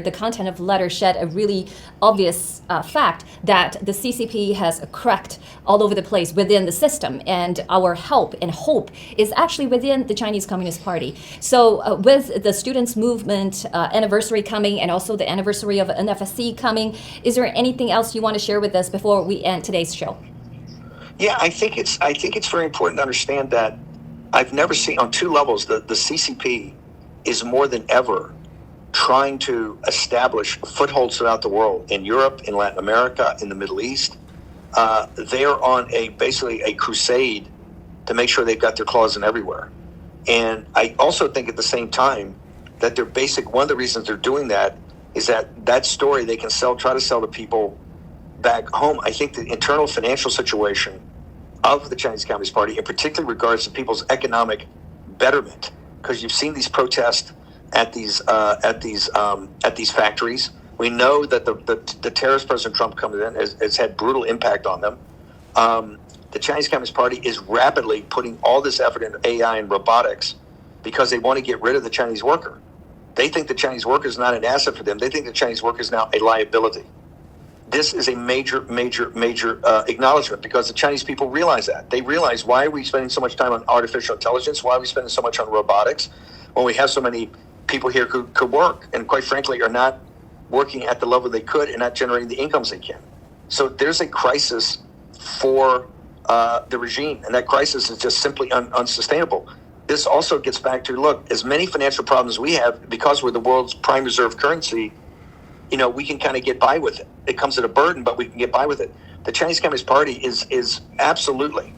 The content of the letter shed a really obvious fact that the CCP has cracked all over the place within the system, and our help and hope is actually within the Chinese Communist Party. So with the students' movement anniversary coming and also the anniversary of NFSC coming, is there anything else you want to share with us before we end today's show? Yeah, I think it's very important to understand that I've never seen on two levels the CCP is more than ever trying to establish footholds throughout the world, in Europe, in Latin America, in the Middle East. They're on basically a crusade to make sure they've got their claws in everywhere. And I also think at the same time that one of the reasons they're doing that is that story they can try to sell to people back home. I think the internal financial situation of the Chinese Communist Party, in particular regards to people's economic betterment, because you've seen these protests at these factories. We know that the terrorist President Trump coming in has had brutal impact on them. The Chinese Communist Party is rapidly putting all this effort into AI and robotics because they want to get rid of the Chinese worker. They think the Chinese worker is not an asset for them. They think the Chinese worker is now a liability. This is a major acknowledgement because the Chinese people realize that. They realize, why are we spending so much time on artificial intelligence? Why are we spending so much on robotics when we have so many people here who could work and, quite frankly, are not working at the level they could and not generating the incomes they can? So there's a crisis for the regime, and that crisis is just simply unsustainable. This also gets back to, look, as many financial problems we have, because we're the world's prime reserve currency, we can kind of get by with it. It comes at a burden, but we can get by with it. The Chinese Communist Party is absolutely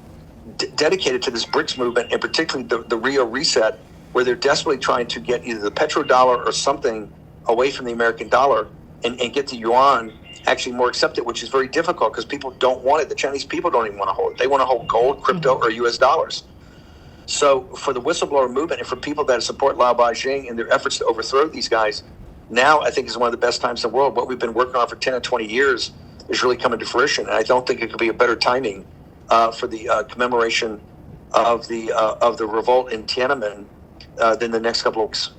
dedicated to this BRICS movement, and particularly the Rio Reset, where they're desperately trying to get either the petrodollar or something away from the American dollar and get the yuan actually more accepted, which is very difficult because people don't want it. The Chinese people don't even want to hold it. They want to hold gold, crypto, or US dollars. So for the whistleblower movement and for people that support Lao Beijing and their efforts to overthrow these guys, now I think is one of the best times in the world. What we've been working on for 10 and 20 years is really coming to fruition. And I don't think it could be a better timing for the commemoration of the revolt in Tiananmen than the next couple of weeks.